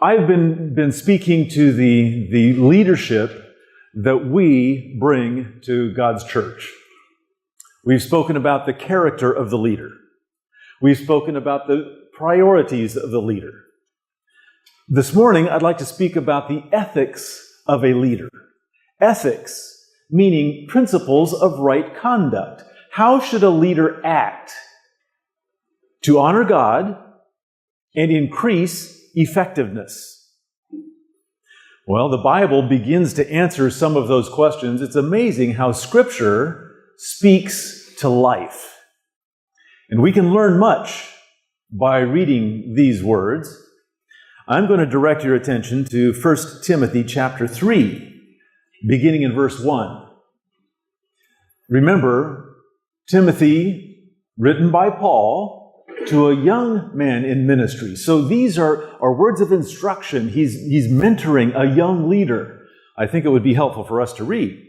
I've been speaking to the leadership that we bring to God's church. We've spoken about the character of the leader. We've spoken about the priorities of the leader. This morning, I'd like to speak about the ethics of a leader. Ethics, meaning principles of right conduct. How should a leader act to honor God and increase effectiveness? Well, the Bible begins to answer some of those questions. It's amazing how Scripture speaks to life. And we can learn much by reading these words. I'm going to direct your attention to 1 Timothy chapter 3, beginning in verse 1. Remember, Timothy, written by Paul, to a young man in ministry. So these are words of instruction. He's mentoring a young leader. I think it would be helpful for us to read.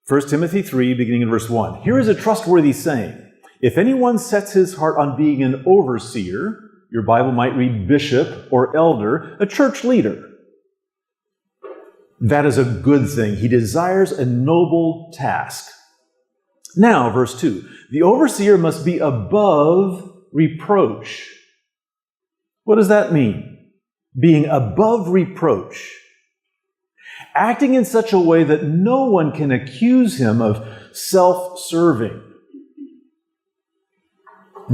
1 Timothy 3, beginning in verse 1. Here is a trustworthy saying. If anyone sets his heart on being an overseer, your Bible might read bishop or elder, a church leader, that is a good thing. He desires a noble task. Now, verse 2, the overseer must be above reproach. What does that mean? Being above reproach. Acting in such a way that no one can accuse him of self-serving.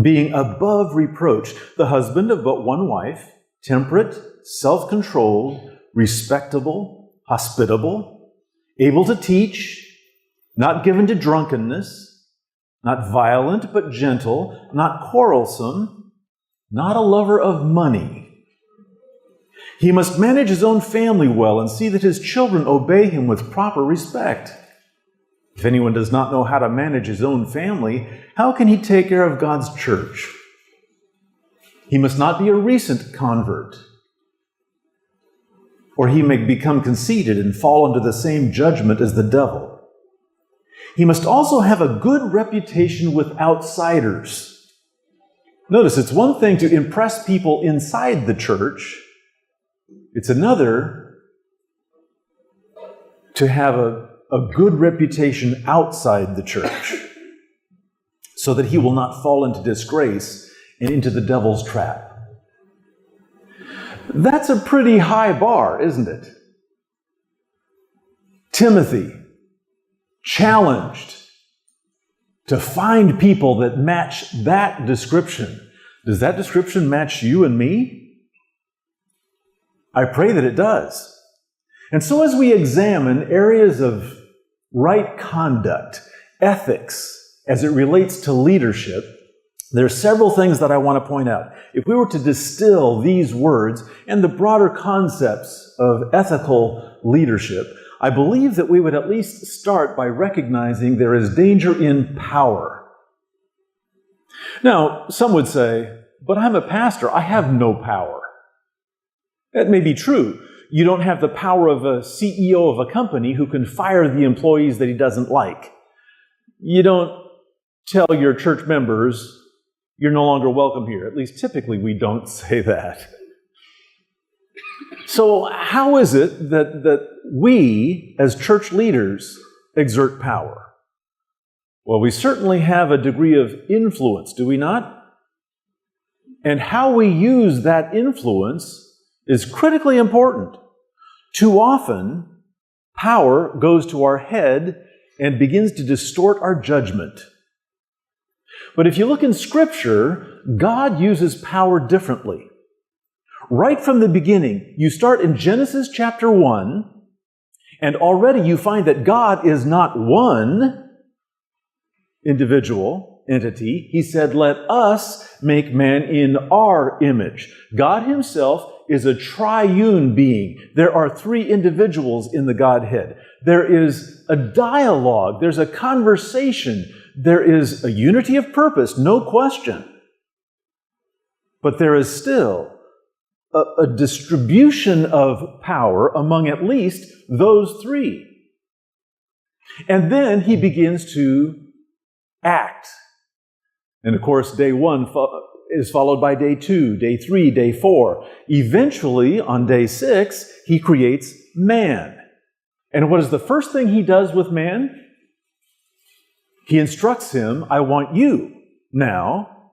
Being above reproach. The husband of but one wife, temperate, self-controlled, respectable, hospitable, able to teach, not given to drunkenness, not violent but gentle, not quarrelsome, not a lover of money. He must manage his own family well and see that his children obey him with proper respect. If anyone does not know how to manage his own family, how can he take care of God's church? He must not be a recent convert, or he may become conceited and fall under the same judgment as the devil. He must also have a good reputation with outsiders. Notice, it's one thing to impress people inside the church. It's another to have a good reputation outside the church so that he will not fall into disgrace and into the devil's trap. That's a pretty high bar, isn't it? Timothy, challenged to find people that match that description. Does that description match you and me? I pray that it does. And so as we examine areas of right conduct, ethics, as it relates to leadership, there are several things that I want to point out. If we were to distill these words and the broader concepts of ethical leadership, I believe that we would at least start by recognizing there is danger in power. Now, some would say, but I'm a pastor, I have no power. That may be true. You don't have the power of a CEO of a company who can fire the employees that he doesn't like. You don't tell your church members, you're no longer welcome here. At least typically we don't say that. So how is it that we, as church leaders, exert power? Well, we certainly have a degree of influence, do we not? And how we use that influence is critically important. Too often, power goes to our head and begins to distort our judgment. But if you look in Scripture, God uses power differently. Right from the beginning, you start in Genesis chapter 1, and already you find that God is not one individual entity. He said, let us make man in our image. God himself is a triune being. There are three individuals in the Godhead. There is a dialogue. There's a conversation. There is a unity of purpose, no question. But there is still a distribution of power among at least those three. And then he begins to act. And of course, day one is followed by day 2, day 3, day 4. Eventually, on day 6, he creates man. And what is the first thing he does with man? He instructs him, I want you now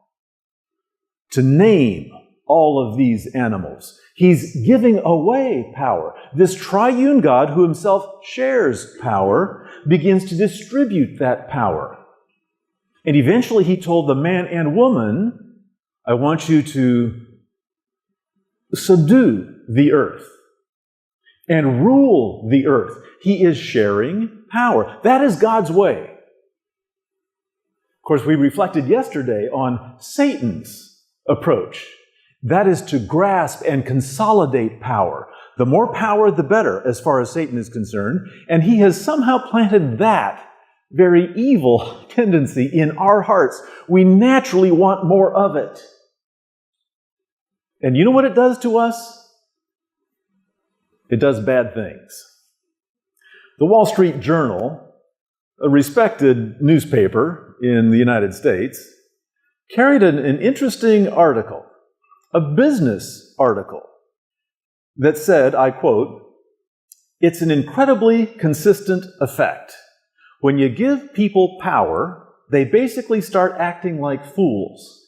to name all of these animals. He's giving away power. This triune God, who himself shares power, begins to distribute that power. And eventually he told the man and woman, I want you to subdue the earth and rule the earth. He is sharing power. That is God's way. Of course, we reflected yesterday on Satan's approach. That is to grasp and consolidate power. The more power, the better, as far as Satan is concerned. And he has somehow planted that very evil tendency in our hearts. We naturally want more of it. And you know what it does to us? It does bad things. The Wall Street Journal, a respected newspaper in the United States, carried an interesting article, a business article, that said, I quote, "It's an incredibly consistent effect. When you give people power, they basically start acting like fools.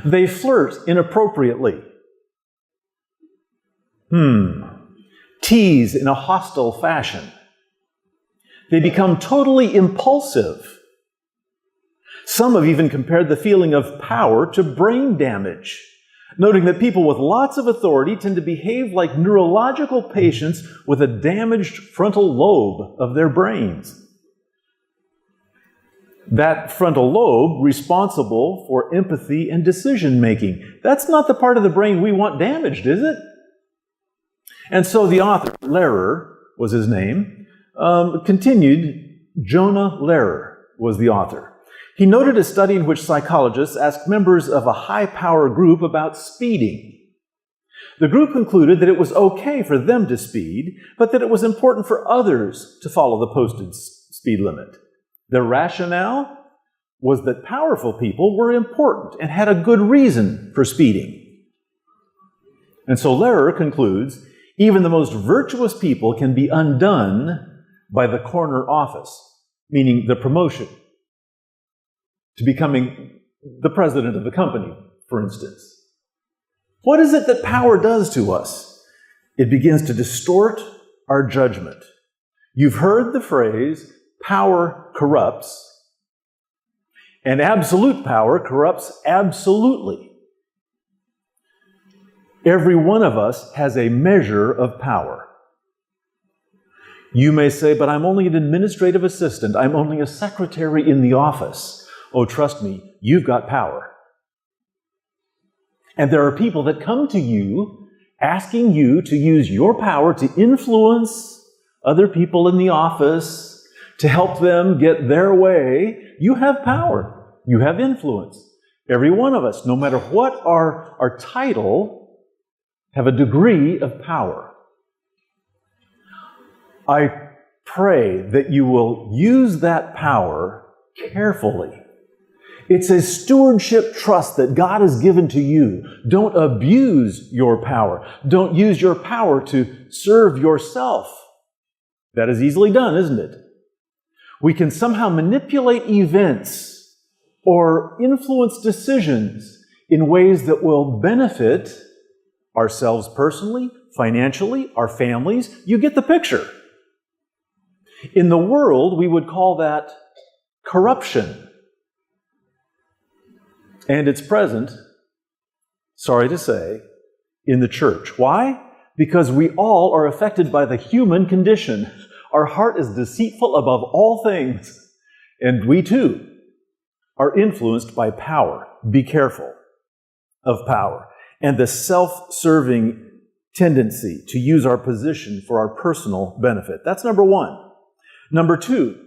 They flirt inappropriately, tease in a hostile fashion. They become totally impulsive. Some have even compared the feeling of power to brain damage, noting that people with lots of authority tend to behave like neurological patients with a damaged frontal lobe of their brains. That frontal lobe responsible for empathy and decision-making. That's not the part of the brain we want damaged, is it?" And so the author, Lehrer was his name, continued. Jonah Lehrer was the author. He noted a study in which psychologists asked members of a high-power group about speeding. The group concluded that it was okay for them to speed, but that it was important for others to follow the posted speed limit. The rationale was that powerful people were important and had a good reason for speeding. And so Lehrer concludes, even the most virtuous people can be undone by the corner office, meaning the promotion to becoming the president of the company, for instance. What is it that power does to us? It begins to distort our judgment. You've heard the phrase, power corrupts, and absolute power corrupts absolutely. Every one of us has a measure of power. You may say, but I'm only an administrative assistant. I'm only a secretary in the office. Oh, trust me, you've got power. And there are people that come to you asking you to use your power to influence other people in the office, to help them get their way. You have power. You have influence. Every one of us, no matter what our title, have a degree of power. I pray that you will use that power carefully. It's a stewardship trust that God has given to you. Don't abuse your power. Don't use your power to serve yourself. That is easily done, isn't it? We can somehow manipulate events or influence decisions in ways that will benefit ourselves personally, financially, our families. You get the picture. In the world, we would call that corruption. And it's present, sorry to say, in the church. Why? Because we all are affected by the human condition. Our heart is deceitful above all things. And we too are influenced by power. Be careful of power. And the self-serving tendency to use our position for our personal benefit. That's number one. Number two,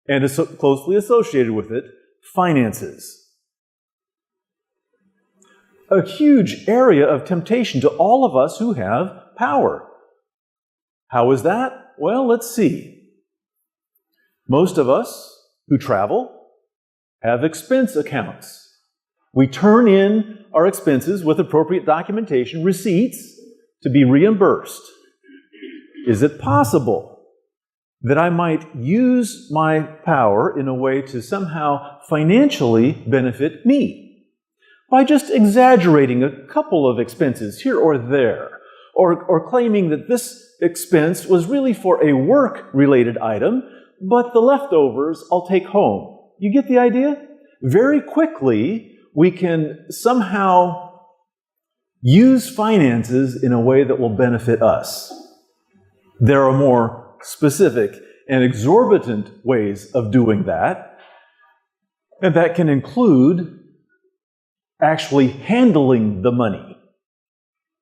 and is closely associated with it, finances. A huge area of temptation to all of us who have power. How is that? Well, let's see. Most of us who travel have expense accounts. We turn in our expenses with appropriate documentation, receipts, to be reimbursed. Is it possible that I might use my power in a way to somehow financially benefit me by just exaggerating a couple of expenses here or there, or claiming that this expense was really for a work-related item, but the leftovers I'll take home? You get the idea? Very quickly, we can somehow use finances in a way that will benefit us. There are more specific and exorbitant ways of doing that, and that can include actually handling the money.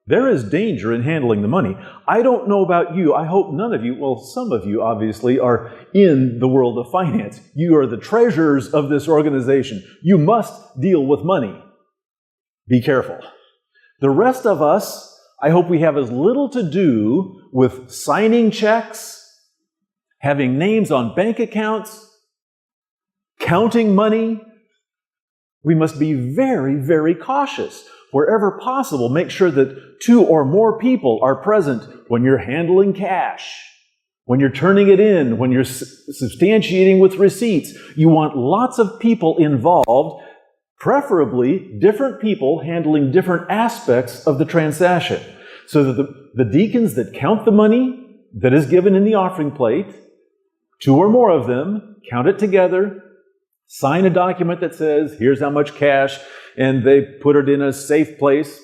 There is danger in handling the money. I don't know about you. I hope none of you, well, some of you obviously are in the world of finance. You are the treasurers of this organization. You must deal with money. Be careful. The rest of us, I hope we have as little to do with signing checks, having names on bank accounts, counting money. We must be very, very cautious. Wherever possible, make sure that 2 or more people are present when you're handling cash, when you're turning it in, when you're substantiating with receipts. You want lots of people involved, preferably different people handling different aspects of the transaction, so that the deacons that count the money that is given in the offering plate, 2 or more of them, count it together, sign a document that says, here's how much cash, and they put it in a safe place,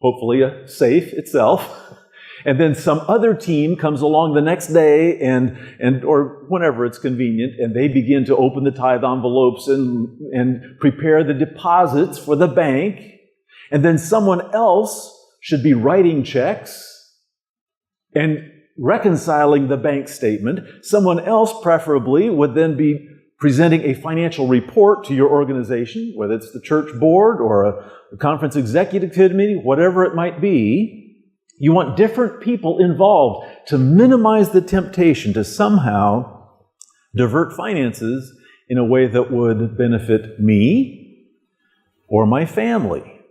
hopefully a safe itself. And then some other team comes along the next day or whenever it's convenient, and they begin to open the tithe envelopes and prepare the deposits for the bank. And then someone else should be writing checks and reconciling the bank statement. Someone else preferably would then be presenting a financial report to your organization, whether it's the church board or a conference executive committee, whatever it might be. You want different people involved to minimize the temptation to somehow divert finances in a way that would benefit me or my family.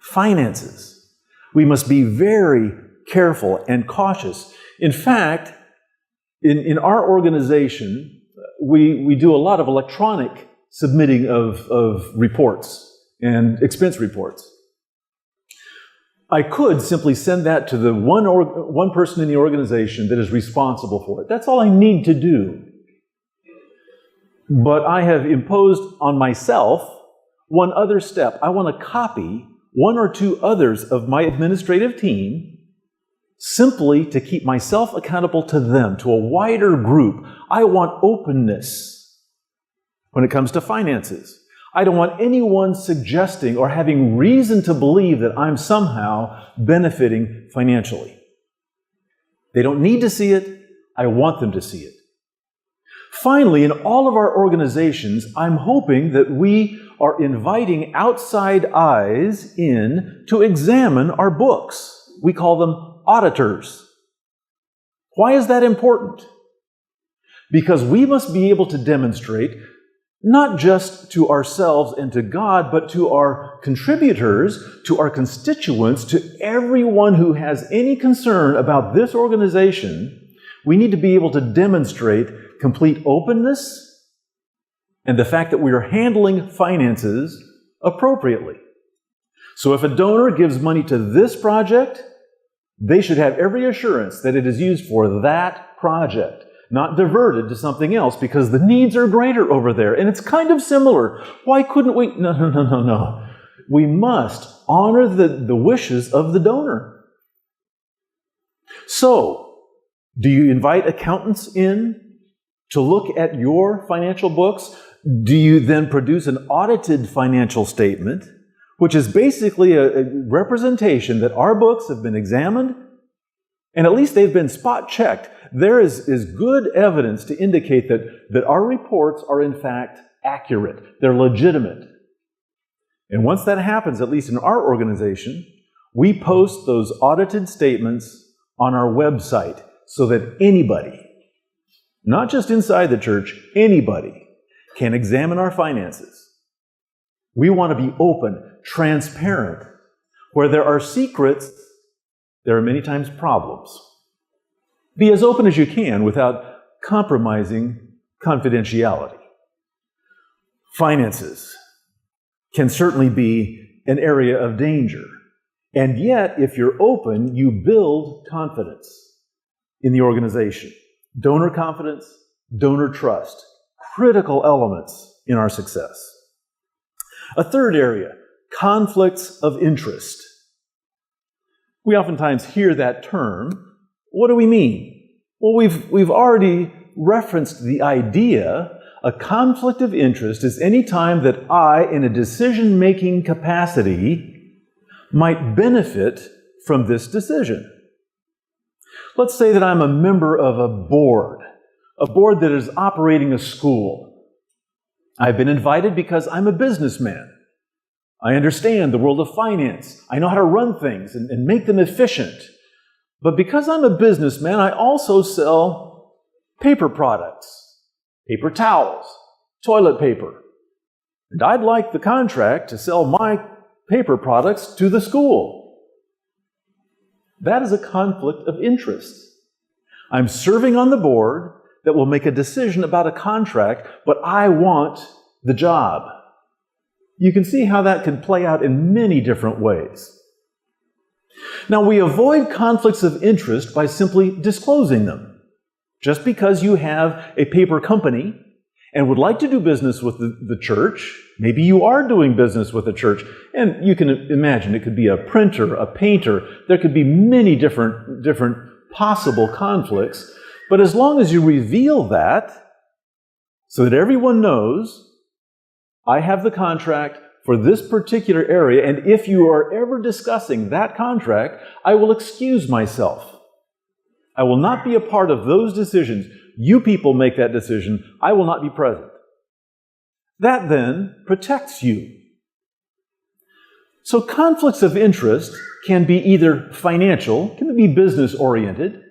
Finances. We must be very careful and cautious. In fact, in our organization, we do a lot of electronic submitting of reports and expense reports. I could simply send that to the one person in the organization that is responsible for it. That's all I need to do. But I have imposed on myself one other step. I want to copy 1 or 2 others of my administrative team simply to keep myself accountable to them, to a wider group. I want openness when it comes to finances. I don't want anyone suggesting or having reason to believe that I'm somehow benefiting financially. They don't need to see it. I want them to see it. Finally, in all of our organizations, I'm hoping that we are inviting outside eyes in to examine our books. We call them auditors. Why is that important? Because we must be able to demonstrate, not just to ourselves and to God, but to our contributors, to our constituents, to everyone who has any concern about this organization. We need to be able to demonstrate complete openness and the fact that we are handling finances appropriately. So if a donor gives money to this project, they should have every assurance that it is used for that project, not diverted to something else, because the needs are greater over there. And it's kind of similar. Why couldn't we? No. We must honor the wishes of the donor. So, do you invite accountants in to look at your financial books? Do you then produce an audited financial statement, which is basically a representation that our books have been examined, and at least they've been spot checked? There is good evidence to indicate that our reports are in fact accurate. They're legitimate. And once that happens, at least in our organization, we post those audited statements on our website so that anybody, not just inside the church, anybody can examine our finances. We want to be open, transparent. Where there are secrets, there are many times problems. Be as open as you can without compromising confidentiality. Finances can certainly be an area of danger. And yet, if you're open, you build confidence in the organization. Donor confidence, donor trust, critical elements in our success. A third area, conflicts of interest. We oftentimes hear that term. What do we mean? Well, we've already referenced the idea. A conflict of interest is any time that I, in a decision-making capacity, might benefit from this decision. Let's say that I'm a member of a board that is operating a school. I've been invited because I'm a businessman. I understand the world of finance. I know how to run things and make them efficient. But because I'm a businessman, I also sell paper products, paper towels, toilet paper. And I'd like the contract to sell my paper products to the school. That is a conflict of interest. I'm serving on the board that will make a decision about a contract, but I want the job. You can see how that can play out in many different ways. Now, we avoid conflicts of interest by simply disclosing them. Just because you have a paper company and would like to do business with the church, maybe you are doing business with the church, and you can imagine it could be a printer, a painter, there could be many different possible conflicts, but as long as you reveal that so that everyone knows, I have the contract for this particular area, and if you are ever discussing that contract, I will excuse myself. I will not be a part of those decisions. You people make that decision. I will not be present. That then protects you. So conflicts of interest can be either financial, can be business-oriented.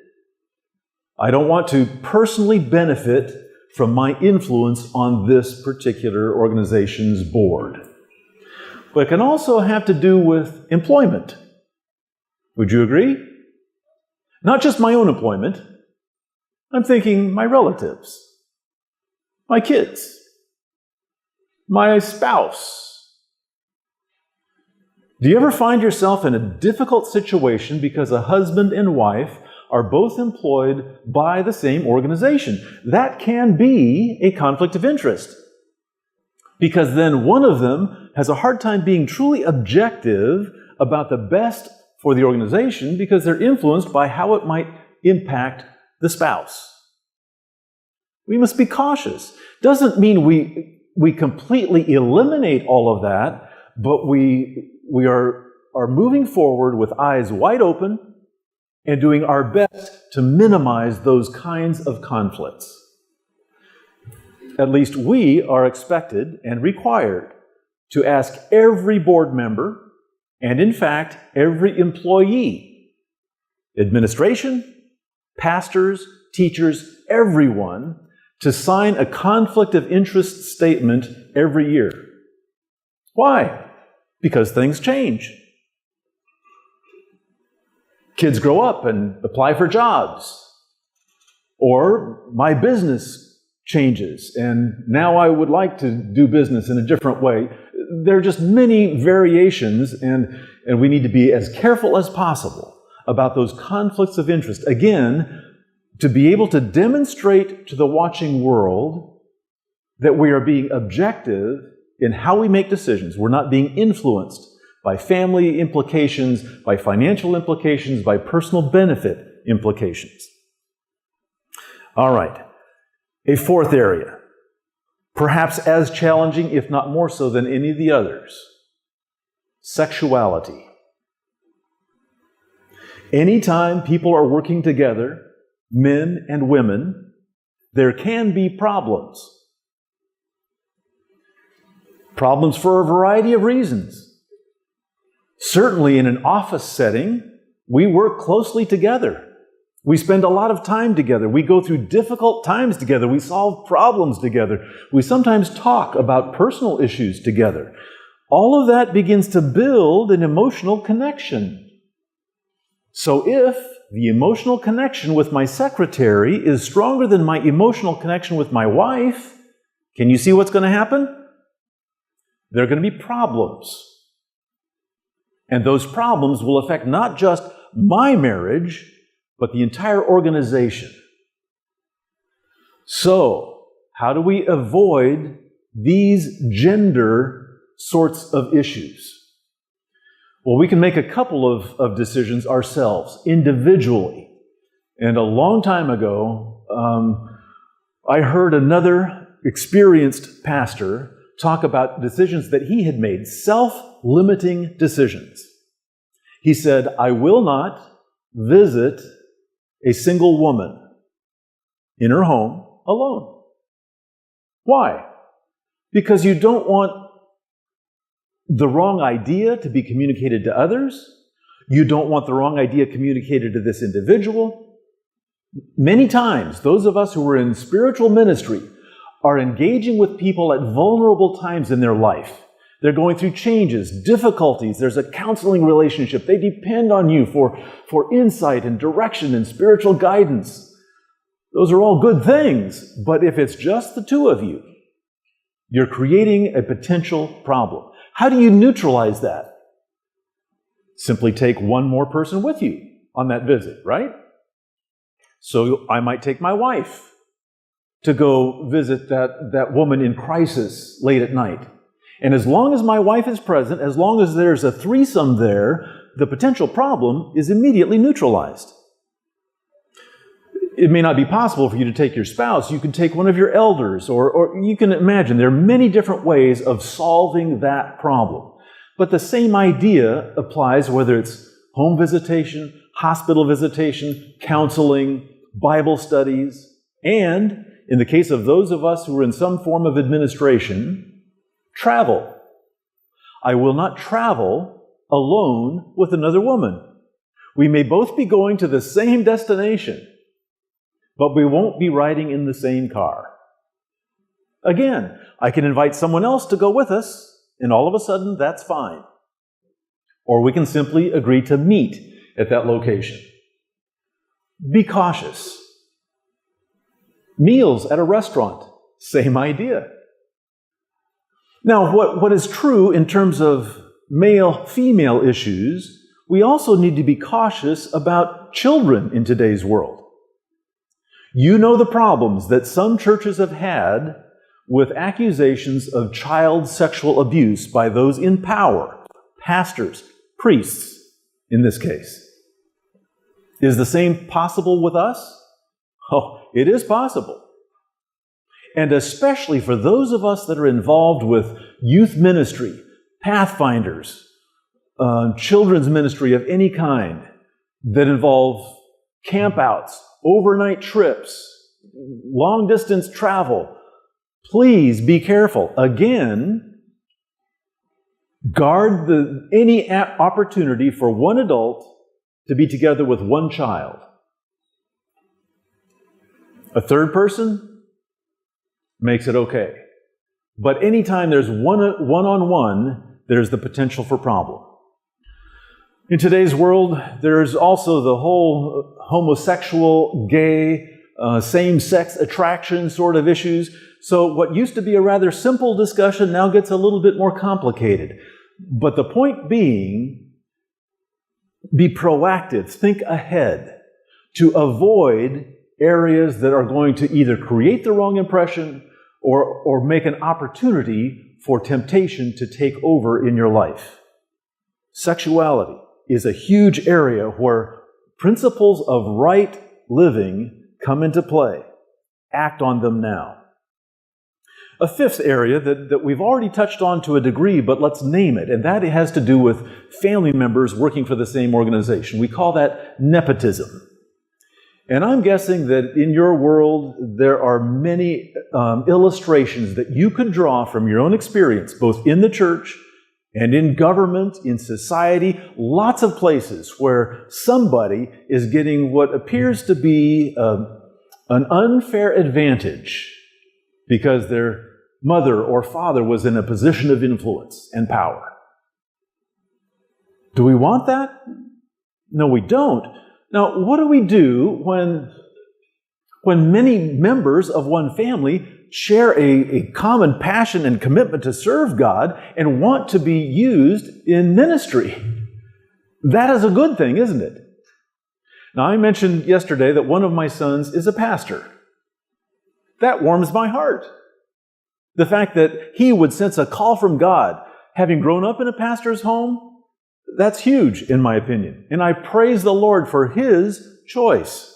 I don't want to personally benefit from my influence on this particular organization's board. But it can also have to do with employment. Would you agree? Not just my own employment. I'm thinking my relatives, my kids, my spouse. Do you ever find yourself in a difficult situation because a husband and wife are both employed by the same organization? That can be a conflict of interest, because then one of them has a hard time being truly objective about the best for the organization because they're influenced by how it might impact the spouse. We must be cautious. Doesn't mean we completely eliminate all of that, but we are moving forward with eyes wide open and doing our best to minimize those kinds of conflicts. At least we are expected and required to ask every board member, and in fact, every employee, administration, pastors, teachers, everyone, to sign a conflict of interest statement every year. Why? Because things change. Kids grow up and apply for jobs. Or my business changes, and now I would like to do business in a different way. There are just many variations, and we need to be as careful as possible about those conflicts of interest. Again, to be able to demonstrate to the watching world that we are being objective in how we make decisions. We're not being influenced by family implications, by financial implications, by personal benefit implications. All right. A fourth area, perhaps as challenging, if not more so than any of the others, sexuality. Anytime people are working together, men and women, there can be problems. Problems for a variety of reasons. Certainly in an office setting, we work closely together. We spend a lot of time together. We go through difficult times together. We solve problems together. We sometimes talk about personal issues together. all of that begins to build an emotional connection. So if the emotional connection with my secretary is stronger than my emotional connection with my wife, can you see what's going to happen? There are going to be problems. And those problems will affect not just my marriage, but the entire organization. So, how do we avoid these gender sorts of issues? Well, we can make a couple of decisions ourselves, individually. And a long time ago, I heard another experienced pastor talk about decisions that he had made, self-limiting decisions. He said, I will not visit a single woman in her home alone. Why? Because you don't want the wrong idea to be communicated to others. You don't want the wrong idea communicated to this individual. Many times, those of us who are in spiritual ministry are engaging with people at vulnerable times in their life. They're going through changes, difficulties. There's a counseling relationship. They depend on you for insight and direction and spiritual guidance. Those are all good things. But if it's just the two of you, you're creating a potential problem. How do you neutralize that? Simply take one more person with you on that visit, right? So I might take my wife to go visit that woman in crisis late at night. And as long as my wife is present, as long as there's a threesome there, the potential problem is immediately neutralized. It may not be possible for you to take your spouse. You can take one of your elders, or you can imagine there are many different ways of solving that problem. But the same idea applies whether it's home visitation, hospital visitation, counseling, Bible studies, and in the case of those of us who are in some form of administration, travel. I will not travel alone with another woman. We may both be going to the same destination, but we won't be riding in the same car. Again, I can invite someone else to go with us, and all of a sudden, that's fine. Or we can simply agree to meet at that location. Be cautious. Meals at a restaurant, same idea. Now, what is true in terms of male-female issues, we also need to be cautious about children in today's world. You know the problems that some churches have had with accusations of child sexual abuse by those in power, pastors, priests, in this case. Is the same possible with us? Oh, it is possible. And especially for those of us that are involved with youth ministry, pathfinders, children's ministry of any kind that involve campouts, overnight trips, long-distance travel, please be careful. Again, guard any opportunity for one adult to be together with one child. A third person makes it okay. But anytime there's one-on-one, there's the potential for problem. In today's world, there's also the whole homosexual, gay, same-sex attraction sort of issues. So what used to be a rather simple discussion now gets a little bit more complicated. But the point being, be proactive, think ahead to avoid areas that are going to either create the wrong impression or make an opportunity for temptation to take over in your life. Sexuality is a huge area where principles of right living come into play. Act on them now. A fifth area that we've already touched on to a degree, but let's name it, and that has to do with family members working for the same organization. We call that nepotism. And I'm guessing that in your world, there are many illustrations that you could draw from your own experience, both in the church and in government, in society, lots of places where somebody is getting what appears to be an unfair advantage because they're mother or father was in a position of influence and power. Do we want that? No, we don't. Now, what do we do when many members of one family share a common passion and commitment to serve God and want to be used in ministry? That is a good thing, isn't it? Now, I mentioned yesterday that one of my sons is a pastor. That warms my heart. The fact that he would sense a call from God, having grown up in a pastor's home, that's huge in my opinion. And I praise the Lord for his choice.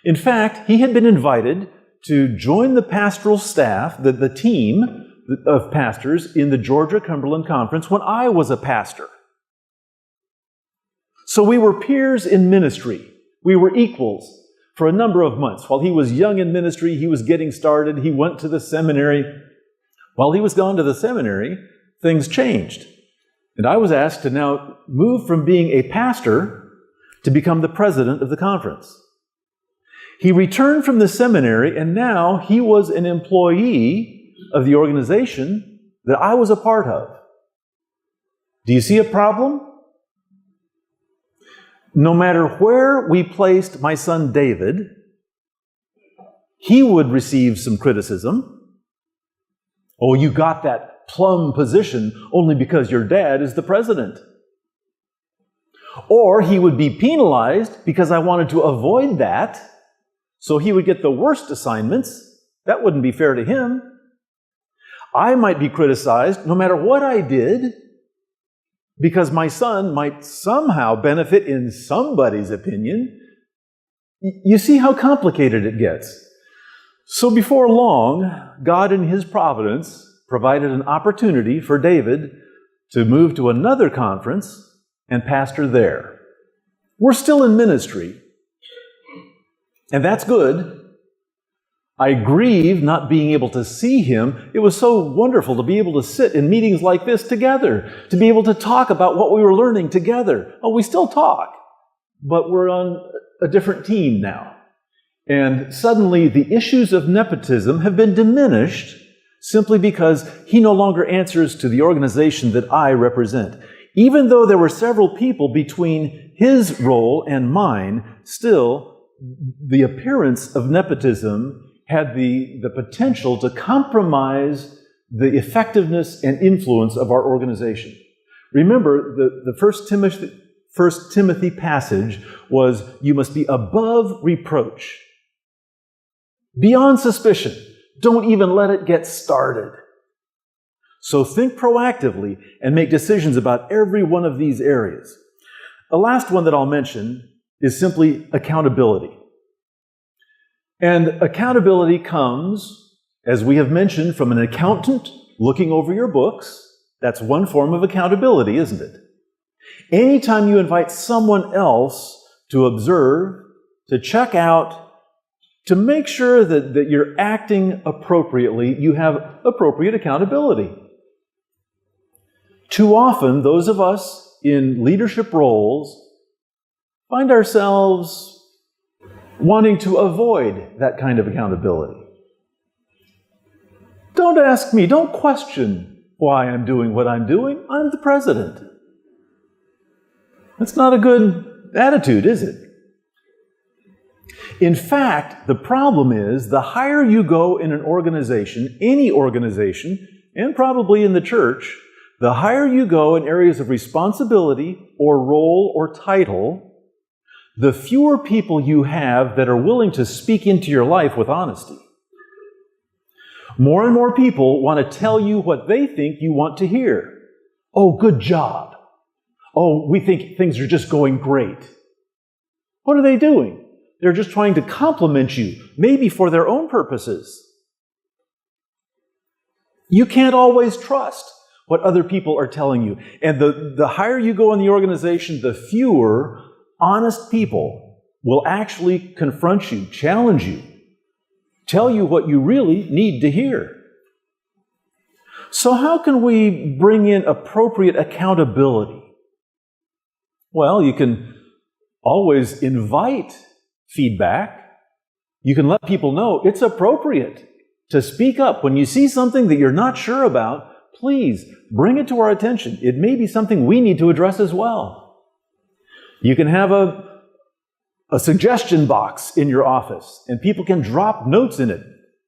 In fact, he had been invited to join the pastoral staff, the team of pastors in the Georgia-Cumberland Conference when I was a pastor. So we were peers in ministry. We were equals for a number of months. While he was young in ministry, he was getting started. He went to the seminary. While he was gone to the seminary, things changed. And I was asked to now move from being a pastor to become the president of the conference. He returned from the seminary, and now he was an employee of the organization that I was a part of. Do you see a problem? No matter where we placed my son David, he would receive some criticism. Oh, you got that plum position only because your dad is the president. Or he would be penalized because I wanted to avoid that, so he would get the worst assignments. That wouldn't be fair to him. I might be criticized no matter what I did, because my son might somehow benefit in somebody's opinion. You see how complicated it gets. So before long, God in His providence provided an opportunity for David to move to another conference and pastor there. We're still in ministry, and that's good. I grieve not being able to see him. It was so wonderful to be able to sit in meetings like this together, to be able to talk about what we were learning together. Oh, we still talk, but we're on a different team now. And suddenly the issues of nepotism have been diminished simply because he no longer answers to the organization that I represent. Even though there were several people between his role and mine, still the appearance of nepotism had the potential to compromise the effectiveness and influence of our organization. Remember, the First Timothy passage was, you must be above reproach, beyond suspicion. Don't even let it get started. So think proactively and make decisions about every one of these areas. The last one that I'll mention is simply accountability. And accountability comes, as we have mentioned, from an accountant looking over your books. That's one form of accountability, isn't it? Anytime you invite someone else to observe, to check out, to make sure that you're acting appropriately, you have appropriate accountability. Too often, those of us in leadership roles find ourselves wanting to avoid that kind of accountability. Don't ask me, don't question why I'm doing what I'm doing. I'm the president. That's not a good attitude, is it? In fact, the problem is the higher you go in an organization, any organization, and probably in the church, the higher you go in areas of responsibility or role or title, the fewer people you have that are willing to speak into your life with honesty. More and more people want to tell you what they think you want to hear. Oh, good job. Oh, we think things are just going great. What are they doing? They're just trying to compliment you, maybe for their own purposes. You can't always trust what other people are telling you. And the higher you go in the organization, the fewer honest people will actually confront you, challenge you, tell you what you really need to hear. So how can we bring in appropriate accountability? Well, you can always invite feedback. You can let people know it's appropriate to speak up. When you see something that you're not sure about, please bring it to our attention. It may be something we need to address as well. You can have a suggestion box in your office, and people can drop notes in it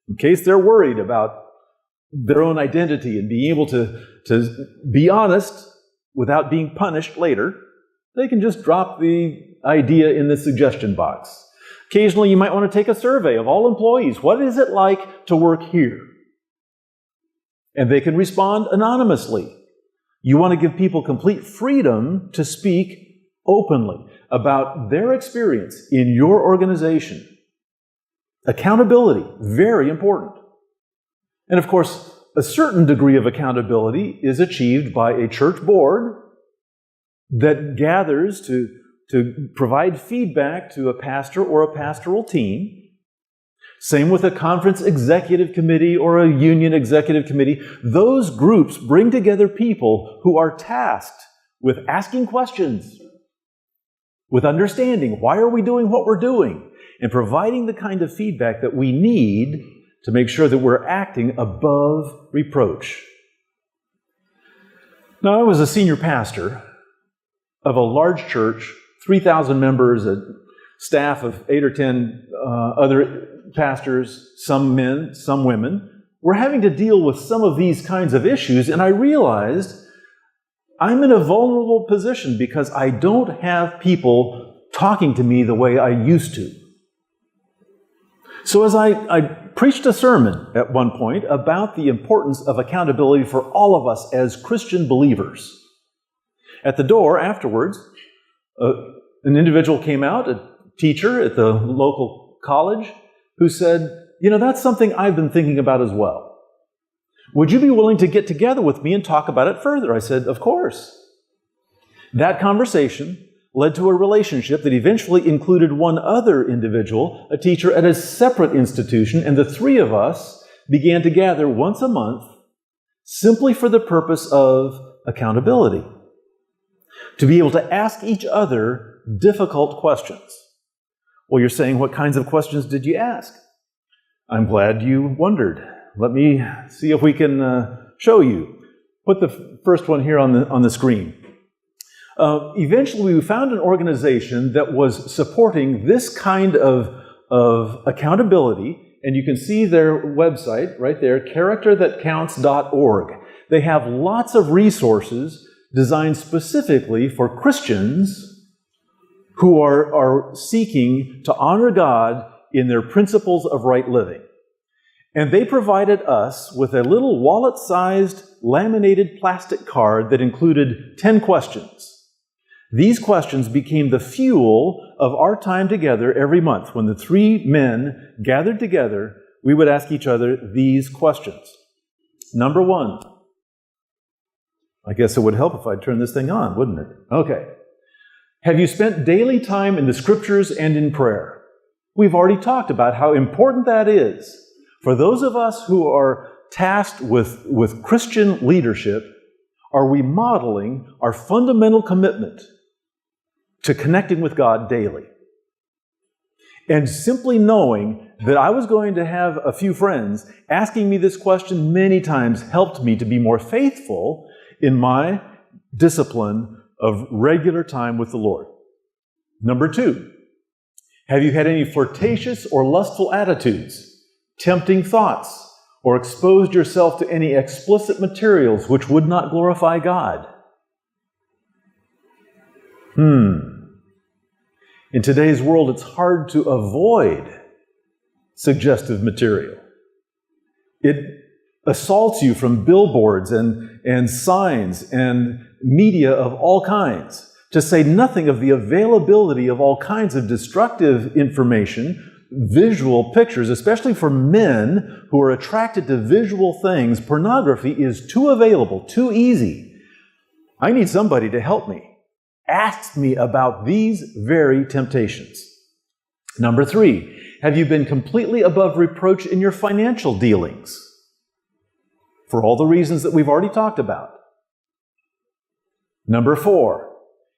in case they're worried about their own identity and being able to be honest without being punished later. They can just drop the idea in the suggestion box. Occasionally, you might want to take a survey of all employees. What is it like to work here? And they can respond anonymously. You want to give people complete freedom to speak openly about their experience in your organization. Accountability, very important. And of course, a certain degree of accountability is achieved by a church board that gathers to provide feedback to a pastor or a pastoral team. Same with a conference executive committee or a union executive committee. Those groups bring together people who are tasked with asking questions, with understanding why are we doing what we're doing, and providing the kind of feedback that we need to make sure that we're acting above reproach. Now, I was a senior pastor of a large church, 3,000 members, a staff of 8 or 10 other pastors, some men, some women. We're having to deal with some of these kinds of issues, and I realized I'm in a vulnerable position because I don't have people talking to me the way I used to. So as I preached a sermon at one point about the importance of accountability for all of us as Christian believers. At the door afterwards, an individual came out, a teacher at the local college, who said, that's something I've been thinking about as well. Would you be willing to get together with me and talk about it further? I said, of course. That conversation led to a relationship that eventually included one other individual, a teacher at a separate institution, and the three of us began to gather once a month simply for the purpose of accountability, to be able to ask each other difficult questions. Well, you're saying, what kinds of questions did you ask? I'm glad you wondered. Let me see if we can show you. Put the first one here on the screen. Eventually, we found an organization that was supporting this kind of accountability, and you can see their website right there, characterthatcounts.org. They have lots of resources designed specifically for Christians who are seeking to honor God in their principles of right living. And they provided us with a little wallet-sized laminated plastic card that included 10 questions. These questions became the fuel of our time together every month. When the three men gathered together, we would ask each other these questions. Number one. I guess it would help if I turned this thing on, wouldn't it? Okay. Have you spent daily time in the Scriptures and in prayer? We've already talked about how important that is. For those of us who are tasked with Christian leadership, are we modeling our fundamental commitment to connecting with God daily? And simply knowing that I was going to have a few friends asking me this question many times helped me to be more faithful in my discipline of regular time with the Lord. Number two, have you had any flirtatious or lustful attitudes, tempting thoughts, or exposed yourself to any explicit materials which would not glorify God? In today's world, it's hard to avoid suggestive material. It assaults you from billboards and signs and media of all kinds, to say nothing of the availability of all kinds of destructive information, visual pictures, especially for men who are attracted to visual things. Pornography is too available, too easy. I need somebody to help me. Ask me about these very temptations. Number three, have you been completely above reproach in your financial dealings? For all the reasons that we've already talked about. Number four,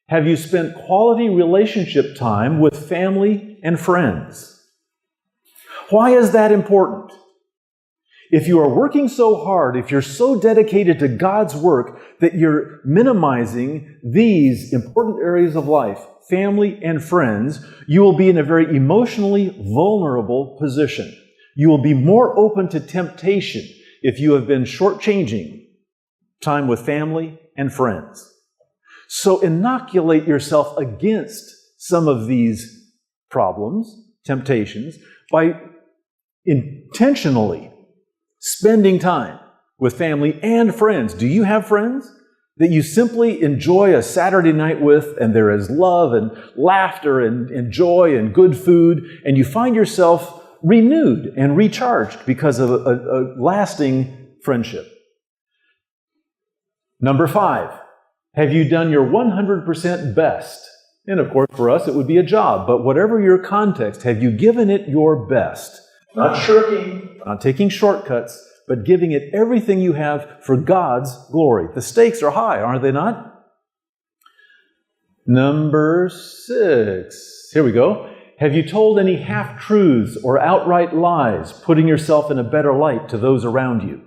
have you spent quality relationship time with family and friends? Why is that important? If you are working so hard, if you're so dedicated to God's work that you're minimizing these important areas of life, family and friends, you will be in a very emotionally vulnerable position. You will be more open to temptation if you have been shortchanging time with family and friends. So inoculate yourself against some of these problems, temptations, by intentionally spending time with family and friends. Do you have friends that you simply enjoy a Saturday night with, and there is love and laughter and joy and good food, and you find yourself renewed and recharged because of a lasting friendship? Number 5, have you done your 100% best? And of course, for us, it would be a job, but whatever your context, have you given it your best? Not shirking, not taking shortcuts, but giving it everything you have for God's glory. The stakes are high, aren't they not? Number 6. Here we go. Have you told any half-truths or outright lies, putting yourself in a better light to those around you?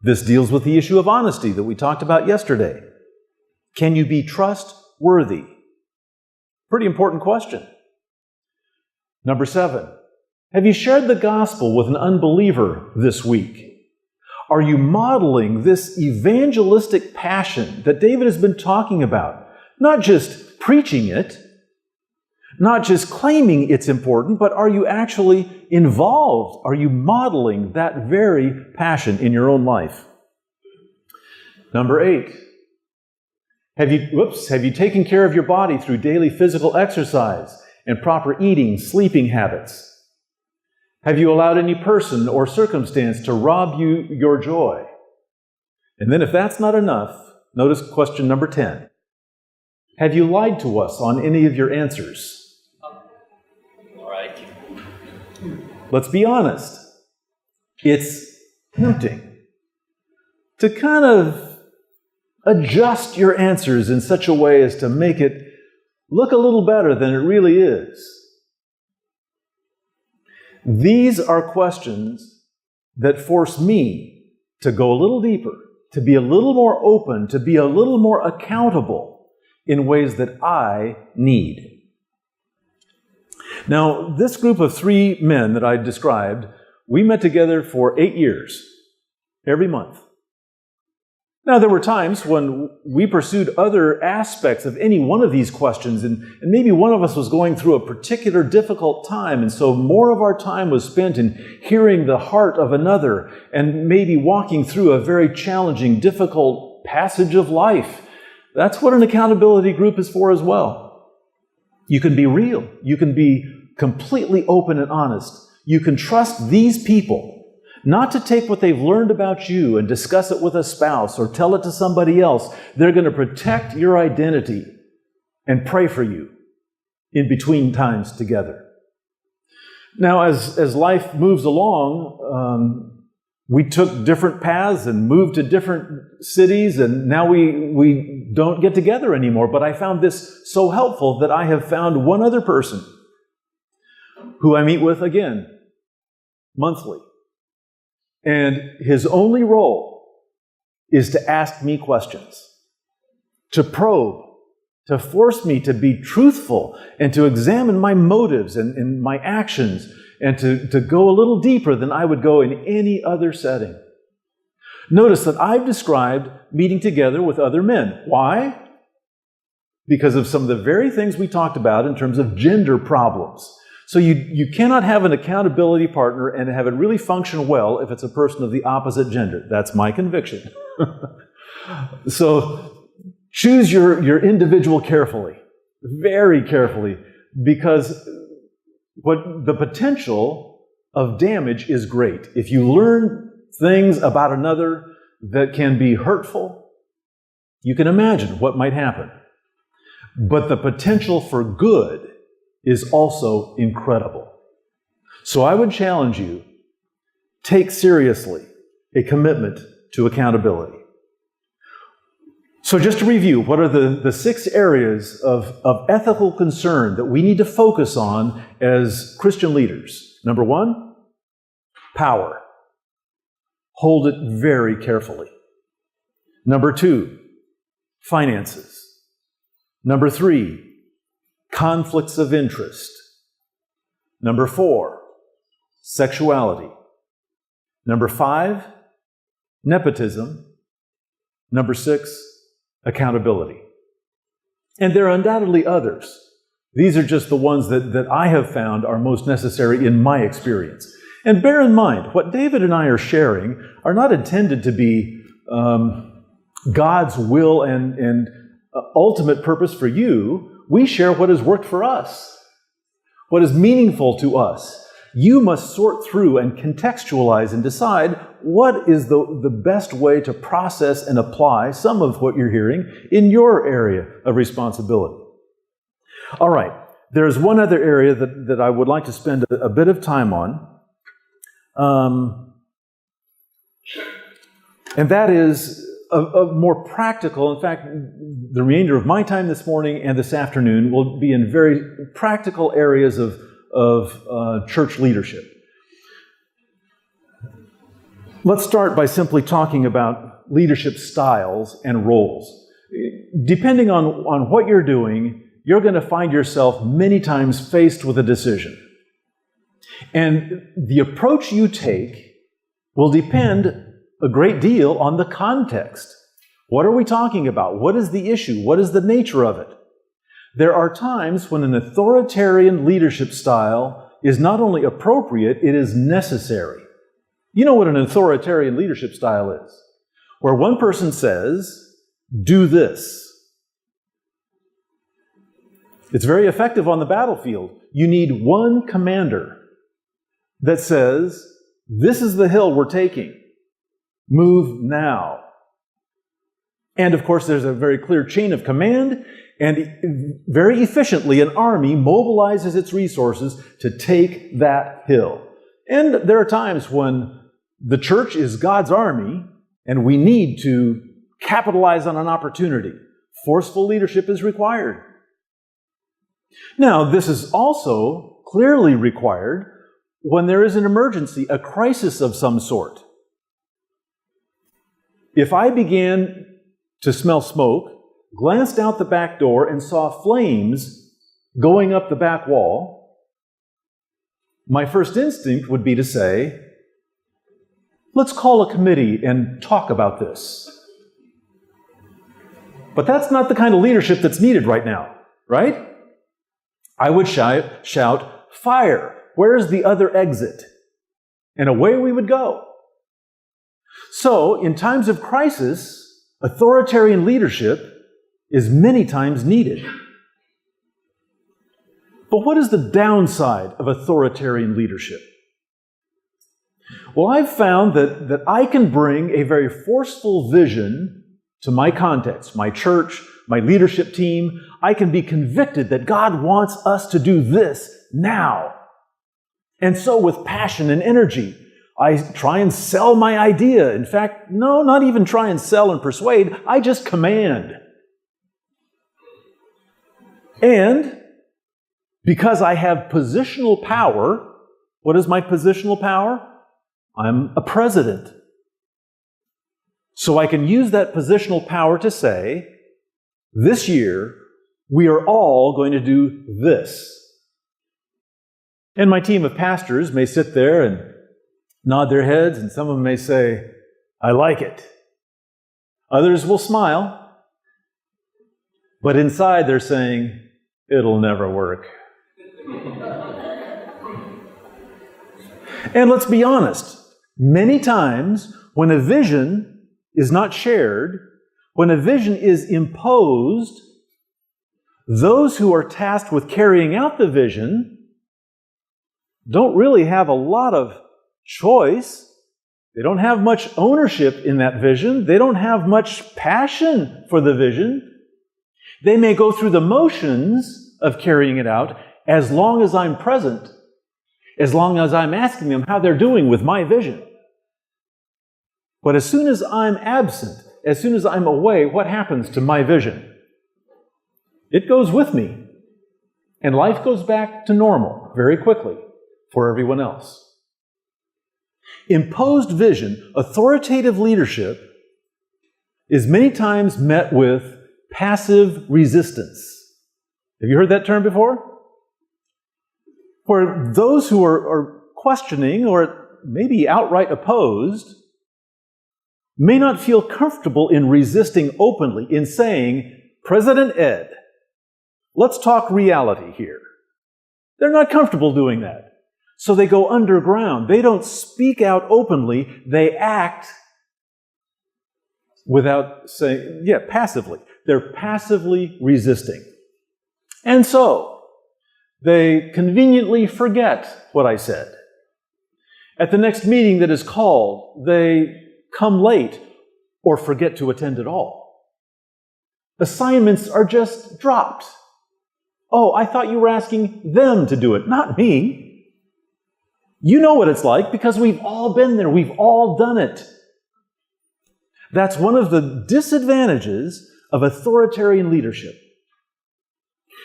This deals with the issue of honesty that we talked about yesterday. Can you be trustworthy? Pretty important question. Number 7. Have you shared the gospel with an unbeliever this week? Are you modeling this evangelistic passion that David has been talking about? Not just preaching it, not just claiming it's important, but are you actually involved? Are you modeling that very passion in your own life? Number 8. Have you taken care of your body through daily physical exercise and proper eating, sleeping habits? Have you allowed any person or circumstance to rob you your joy? And then if that's not enough, notice question number 10. Have you lied to us on any of your answers? All right. Let's be honest. It's tempting to kind of adjust your answers in such a way as to make it look a little better than it really is. These are questions that force me to go a little deeper, to be a little more open, to be a little more accountable in ways that I need. Now, this group of 3 men that I described, we met together for 8 years, every month. Now, there were times when we pursued other aspects of any one of these questions, and maybe one of us was going through a particular difficult time, and so more of our time was spent in hearing the heart of another, and maybe walking through a very challenging, difficult passage of life. That's what an accountability group is for as well. You can be real. You can be completely open and honest. You can trust these people not to take what they've learned about you and discuss it with a spouse or tell it to somebody else. They're going to protect your identity and pray for you in between times together. Now, as life moves along, we took different paths and moved to different cities, and now we don't get together anymore. But I found this so helpful that I have found one other person who I meet with again monthly. And his only role is to ask me questions, to probe, to force me to be truthful and to examine my motives and my actions and to go a little deeper than I would go in any other setting. Notice that I've described meeting together with other men. Why? Because of some of the very things we talked about in terms of gender problems. So you cannot have an accountability partner and have it really function well if it's a person of the opposite gender. That's my conviction. So choose your individual carefully, very carefully, because the potential of damage is great. If you learn things about another that can be hurtful, you can imagine what might happen. But the potential for good is also incredible. So I would challenge you, take seriously a commitment to accountability. So just to review, what are the 6 areas of ethical concern that we need to focus on as Christian leaders? Number 1, power. Hold it very carefully. Number 2, finances. Number 3, conflicts of interest. Number 4, sexuality. Number 5, nepotism. Number 6, accountability. And there are undoubtedly others. These are just the ones that I have found are most necessary in my experience. And bear in mind, what David and I are sharing are not intended to be God's will and ultimate purpose for you. We share what has worked for us, what is meaningful to us. You must sort through and contextualize and decide what is the best way to process and apply some of what you're hearing in your area of responsibility. All right, there's one other area that I would like to spend a bit of time on, and that is a more practical. In fact, the remainder of my time this morning and this afternoon will be in very practical areas of church leadership. Let's start by simply talking about leadership styles and roles. Depending on what you're doing, you're going to find yourself many times faced with a decision. And the approach you take will depend a great deal on the context. What are we talking about? What is the issue? What is the nature of it? There are times when an authoritarian leadership style is not only appropriate, it is necessary. You know what an authoritarian leadership style is? Where one person says, do this. It's very effective on the battlefield. You need one commander that says, this is the hill we're taking. Move now. And of course, there's a very clear chain of command, and very efficiently an army mobilizes its resources to take that hill. And there are times when the church is God's army, and we need to capitalize on an opportunity. Forceful leadership is required. Now, this is also clearly required when there is an emergency, a crisis of some sort. If I began to smell smoke, glanced out the back door, and saw flames going up the back wall, my first instinct would be to say, let's call a committee and talk about this. But that's not the kind of leadership that's needed right now, right? I would shout, fire! Where's the other exit? And away we would go. So, in times of crisis, authoritarian leadership is many times needed. But what is the downside of authoritarian leadership? Well, I've found that I can bring a very forceful vision to my context, my church, my leadership team. I can be convicted that God wants us to do this now. And so with passion and energy, I try and sell my idea. In fact, no, not even try and sell and persuade. I just command. And because I have positional power, what is my positional power? I'm a president. So I can use that positional power to say, this year, we are all going to do this. And my team of pastors may sit there and nod their heads, and some of them may say, I like it. Others will smile, but inside they're saying, it'll never work. And let's be honest, many times when a vision is not shared, when a vision is imposed, those who are tasked with carrying out the vision don't really have a lot of choice. They don't have much ownership in that vision. They don't have much passion for the vision. They may go through the motions of carrying it out as long as I'm present, as long as I'm asking them how they're doing with my vision. But as soon as I'm absent, as soon as I'm away, what happens to my vision? It goes with me. And life goes back to normal very quickly for everyone else. Imposed vision, authoritative leadership, is many times met with passive resistance. Have you heard that term before? For those who are questioning or maybe outright opposed may not feel comfortable in resisting openly, in saying, President Ed, let's talk reality here. They're not comfortable doing that. So they go underground. They don't speak out openly. They act without saying, passively. They're passively resisting. And so they conveniently forget what I said. At the next meeting that is called, they come late or forget to attend at all. Assignments are just dropped. Oh, I thought you were asking them to do it, not me. You know what it's like because we've all been there. We've all done it. That's one of the disadvantages of authoritarian leadership.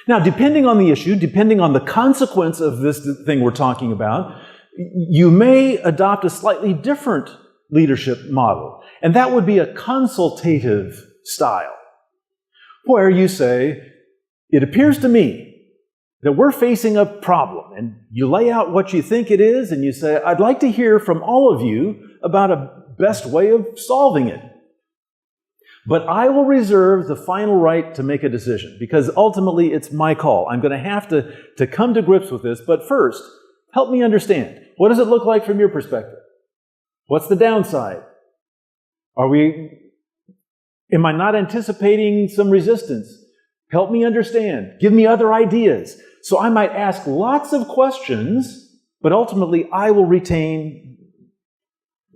Now, depending on the issue, depending on the consequence of this thing we're talking about, you may adopt a slightly different leadership model, and that would be a consultative style, where you say, it appears to me that we're facing a problem, and you lay out what you think it is, and you say, I'd like to hear from all of you about a best way of solving it. But I will reserve the final right to make a decision, because ultimately it's my call. I'm going to have to come to grips with this, but first, help me understand. What does it look like from your perspective? What's the downside? Am I not anticipating some resistance? Help me understand. Give me other ideas. So I might ask lots of questions, but ultimately I will retain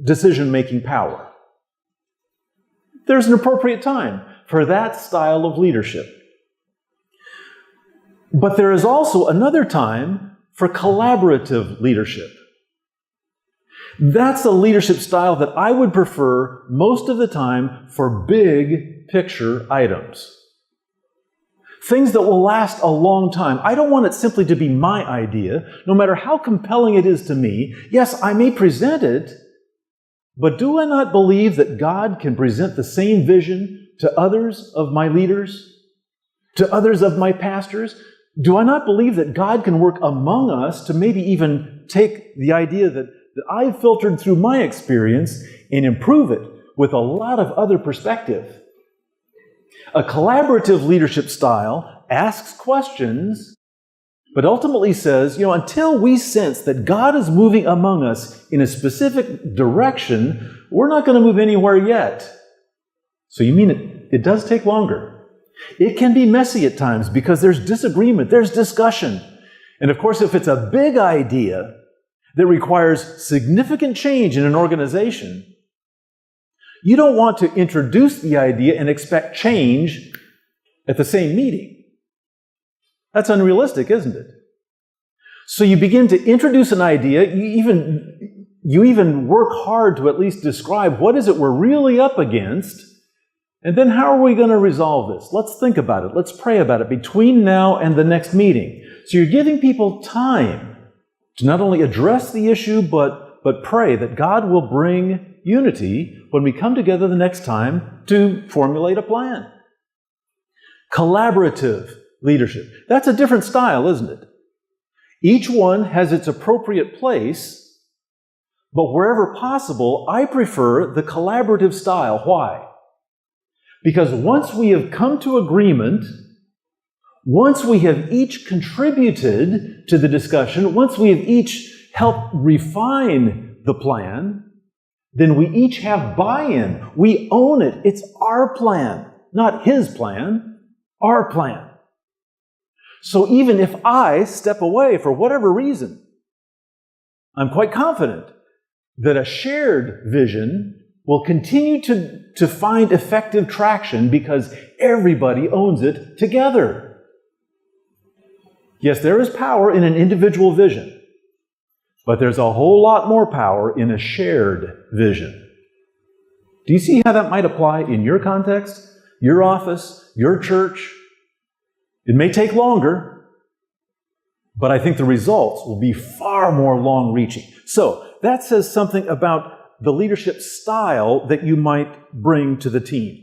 decision-making power. There's an appropriate time for that style of leadership. But there is also another time for collaborative leadership. That's a leadership style that I would prefer most of the time for big picture items. Things that will last a long time. I don't want it simply to be my idea, no matter how compelling it is to me. Yes, I may present it, but do I not believe that God can present the same vision to others of my leaders, to others of my pastors? Do I not believe that God can work among us to maybe even take the idea that I've filtered through my experience and improve it with a lot of other perspective? A collaborative leadership style asks questions, but ultimately says, until we sense that God is moving among us in a specific direction, we're not going to move anywhere yet. So you mean it does take longer. It can be messy at times because there's disagreement, there's discussion. And of course, if it's a big idea that requires significant change in an organization, you don't want to introduce the idea and expect change at the same meeting. That's unrealistic, isn't it? So you begin to introduce an idea, you even work hard to at least describe what is it we're really up against, and then how are we going to resolve this? Let's think about it. Let's pray about it between now and the next meeting. So you're giving people time to not only address the issue, but pray that God will bring unity when we come together the next time to formulate a plan. Collaborative leadership. That's a different style, isn't it? Each one has its appropriate place, but wherever possible, I prefer the collaborative style. Why? Because once we have come to agreement, once we have each contributed to the discussion, once we have each helped refine the plan, then we each have buy-in. We own it. It's our plan, not his plan, our plan. So even if I step away for whatever reason, I'm quite confident that a shared vision will continue to find effective traction because everybody owns it together. Yes, there is power in an individual vision, but there's a whole lot more power in a shared vision. Do you see how that might apply in your context, your office, your church? It may take longer, but I think the results will be far more long-reaching. So that says something about the leadership style that you might bring to the team.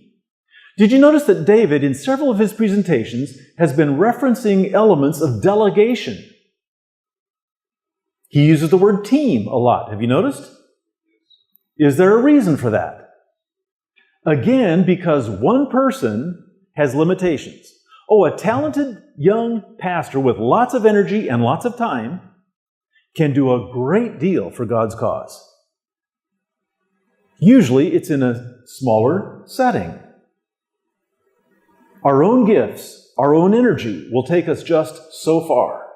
Did you notice that David, in several of his presentations, has been referencing elements of delegation? He uses the word team a lot. Have you noticed? Is there a reason for that? Again, because one person has limitations. Oh, a talented young pastor with lots of energy and lots of time can do a great deal for God's cause. Usually, it's in a smaller setting. Our own gifts, our own energy will take us just so far.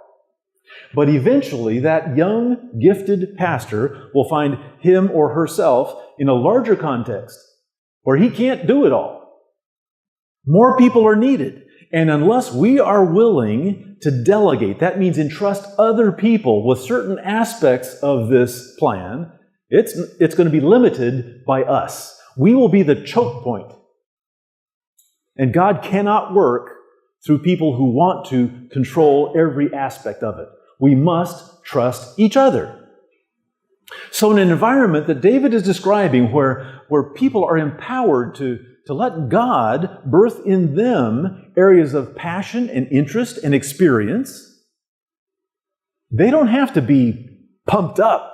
But eventually, that young, gifted pastor will find him or herself in a larger context where he can't do it all. More people are needed. And unless we are willing to delegate, that means entrust other people with certain aspects of this plan, it's going to be limited by us. We will be the choke point. And God cannot work through people who want to control every aspect of it. We must trust each other. So in an environment that David is describing where people are empowered to let God birth in them areas of passion and interest and experience, they don't have to be pumped up.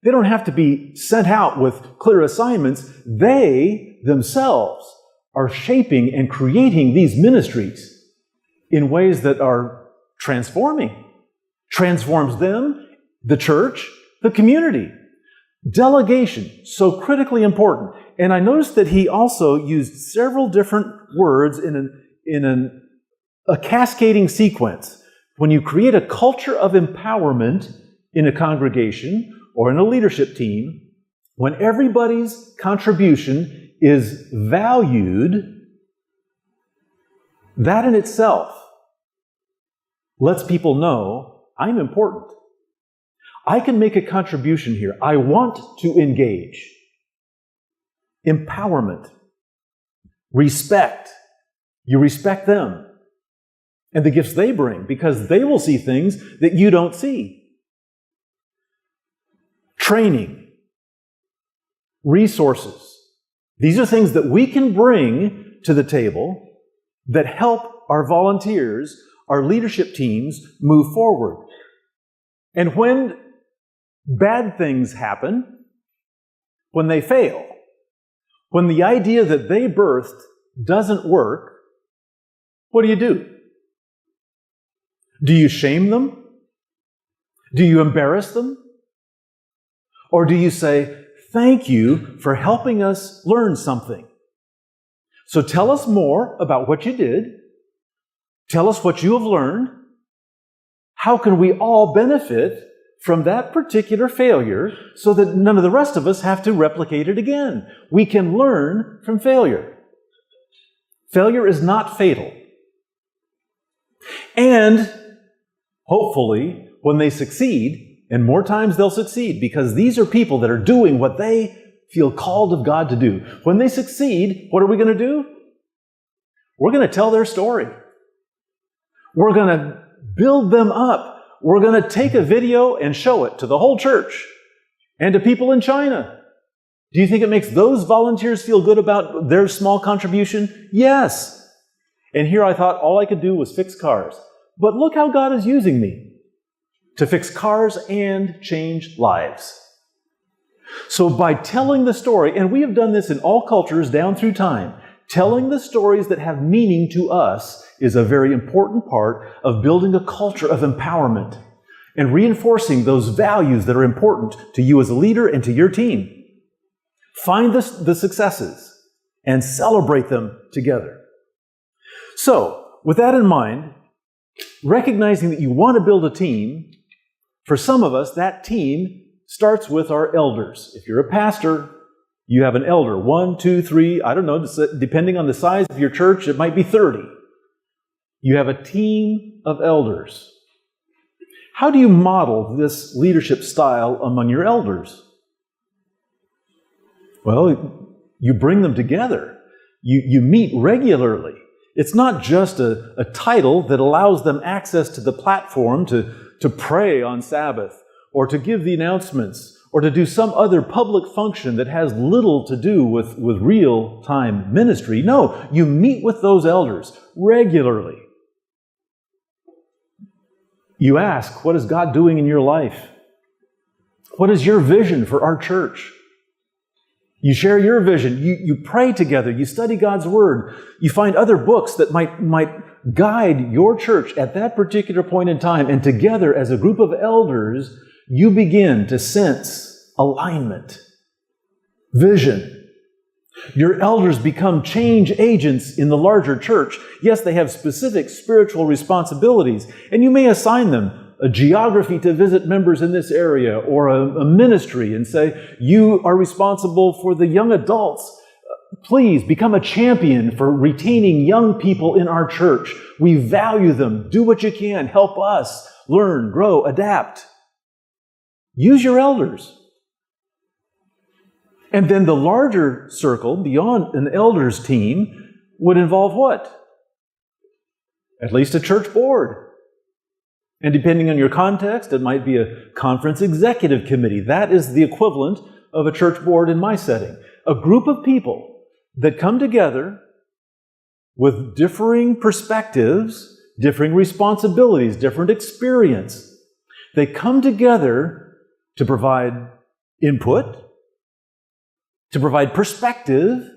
They don't have to be sent out with clear assignments. They themselves are shaping and creating these ministries in ways that are transforming. Transforms them, the church, the community. Delegation, so critically important. And I noticed that he also used several different words in a cascading sequence. When you create a culture of empowerment in a congregation or in a leadership team, when everybody's contribution is valued, that in itself lets people know, I'm important. I can make a contribution here. I want to engage. Empowerment. Respect. You respect them and the gifts they bring because they will see things that you don't see. Training. Resources. These are things that we can bring to the table that help our volunteers, our leadership teams move forward. And when bad things happen, when they fail, when the idea that they birthed doesn't work, what do? Do you shame them? Do you embarrass them? Or do you say, thank you for helping us learn something? So tell us more about what you did. Tell us what you have learned. How can we all benefit from that particular failure so that none of the rest of us have to replicate it again? We can learn from failure. Failure is not fatal. And hopefully, when they succeed, and more times they'll succeed because these are people that are doing what they feel called of God to do. When they succeed, what are we going to do? We're going to tell their story. We're going to build them up. We're going to take a video and show it to the whole church and to people in China. Do you think it makes those volunteers feel good about their small contribution? Yes. And here I thought all I could do was fix cars. But look how God is using me to fix cars and change lives. So by telling the story, and we have done this in all cultures down through time, telling the stories that have meaning to us is a very important part of building a culture of empowerment and reinforcing those values that are important to you as a leader and to your team. Find the successes and celebrate them together. So, with that in mind, recognizing that you want to build a team, for some of us, that team starts with our elders. If you're a pastor, you have an elder. 1, 2, 3, I don't know, depending on the size of your church, it might be 30. You have a team of elders. How do you model this leadership style among your elders? Well, you bring them together. You meet regularly. It's not just a title that allows them access to the platform to pray on Sabbath or to give the announcements or to do some other public function that has little to do with real-time ministry. No, you meet with those elders regularly. You ask, what is God doing in your life? What is your vision for our church? You share your vision. You pray together. You study God's Word. You find other books that might guide your church at that particular point in time. And together, as a group of elders, you begin to sense alignment, vision. Your elders become change agents in the larger church. Yes, they have specific spiritual responsibilities, and you may assign them a geography to visit members in this area, or a ministry, and say, you are responsible for the young adults. Please become a champion for retaining young people in our church. We value them. Do what you can. Help us learn, grow, adapt. Use your elders. And then the larger circle, beyond an elders team, would involve what? At least a church board. And depending on your context, it might be a conference executive committee. That is the equivalent of a church board in my setting. A group of people that come together with differing perspectives, differing responsibilities, different experience. They come together to provide input, to provide perspective,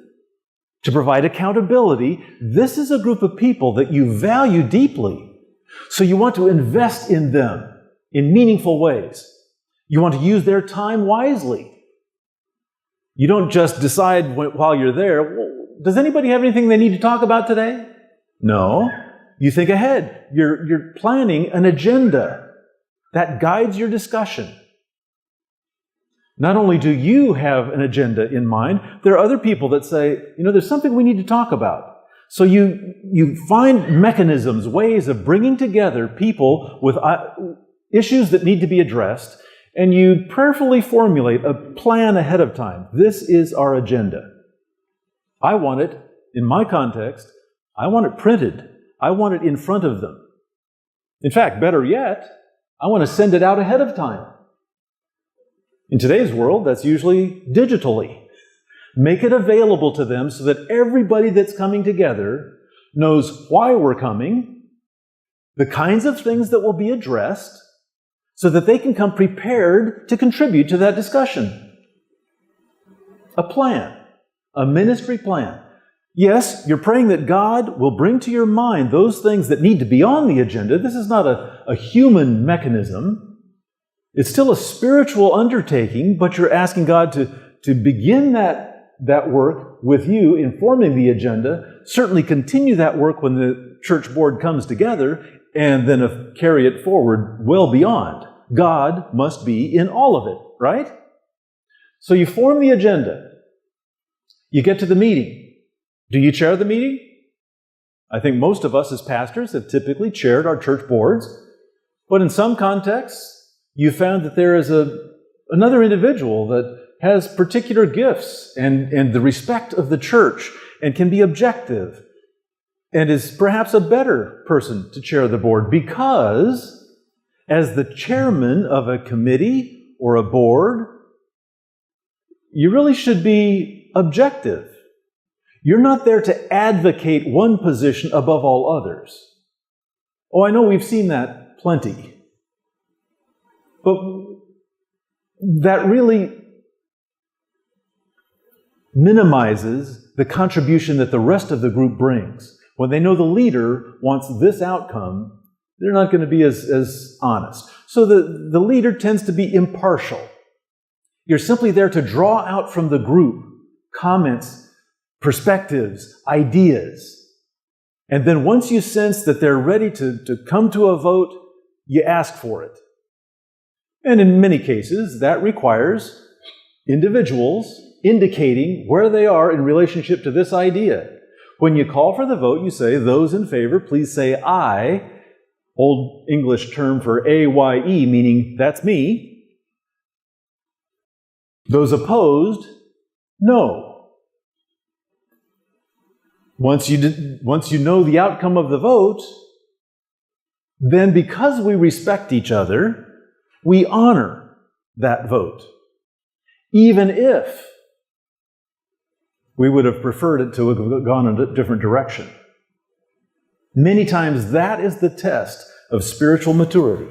to provide accountability. This is a group of people that you value deeply. So you want to invest in them in meaningful ways. You want to use their time wisely. You don't just decide while you're there, well, does anybody have anything they need to talk about today? No. You think ahead. You're planning an agenda that guides your discussion. Not only do you have an agenda in mind, there are other people that say, there's something we need to talk about. So you find mechanisms, ways of bringing together people with issues that need to be addressed, and you prayerfully formulate a plan ahead of time. This is our agenda. I want it, in my context, I want it printed. I want it in front of them. In fact, better yet, I want to send it out ahead of time. In today's world, that's usually digitally. Make it available to them so that everybody that's coming together knows why we're coming, the kinds of things that will be addressed, so that they can come prepared to contribute to that discussion. A plan, a ministry plan. Yes, you're praying that God will bring to your mind those things that need to be on the agenda. This is not a human mechanism. It's still a spiritual undertaking, but you're asking God to begin that work with you in forming the agenda, certainly continue that work when the church board comes together, and then carry it forward well beyond. God must be in all of it, right? So you form the agenda. You get to the meeting. Do you chair the meeting? I think most of us as pastors have typically chaired our church boards, but in some contexts, you found that there is another individual that has particular gifts and the respect of the church and can be objective and is perhaps a better person to chair the board, because as the chairman of a committee or a board, you really should be objective. You're not there to advocate one position above all others. Oh, I know we've seen that plenty. But that really minimizes the contribution that the rest of the group brings. When they know the leader wants this outcome, they're not going to be as honest. So the leader tends to be impartial. You're simply there to draw out from the group comments, perspectives, ideas. And then once you sense that they're ready to come to a vote, you ask for it. And in many cases, that requires individuals indicating where they are in relationship to this idea. When you call for the vote, you say, those in favor, please say aye. Old English term for A-Y-E, meaning that's me. Those opposed, no. Once you know the outcome of the vote, then because we respect each other, we honor that vote. even if we would have preferred it to have gone in a different direction. Many times that is the test of spiritual maturity.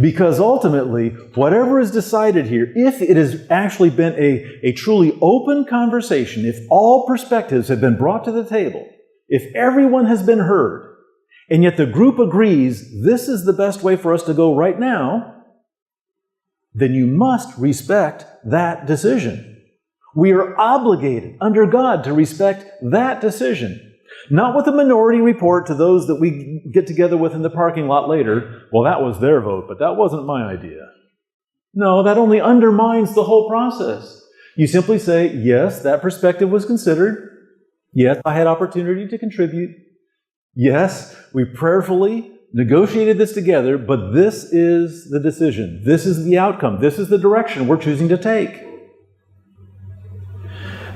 Because ultimately, whatever is decided here, if it has actually been a truly open conversation, if all perspectives have been brought to the table, if everyone has been heard, and yet the group agrees this is the best way for us to go right now, then you must respect that decision. We are obligated under God to respect that decision. Not with a minority report to those that we get together with in the parking lot later. Well, that was their vote, but that wasn't my idea. No, that only undermines the whole process. You simply say, yes, that perspective was considered. Yes, I had opportunity to contribute. Yes, we prayerfully negotiated this together, but this is the decision. This is the outcome. This is the direction we're choosing to take.